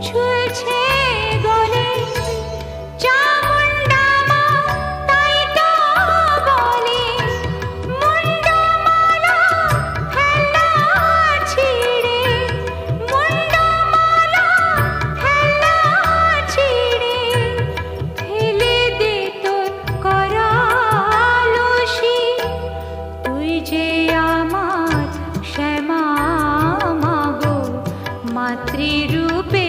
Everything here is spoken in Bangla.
ঝুলছে গলে চামুন্ডা মা, তাই তো বলে মুন্ডমালা ফেলা ছিঁড়ে, মুন্ডমালা ফেলা ছিঁড়ে ফেলে দে তোর করালসি। তুই যে আমার শ্যামা মাগো, মাতৃরূপে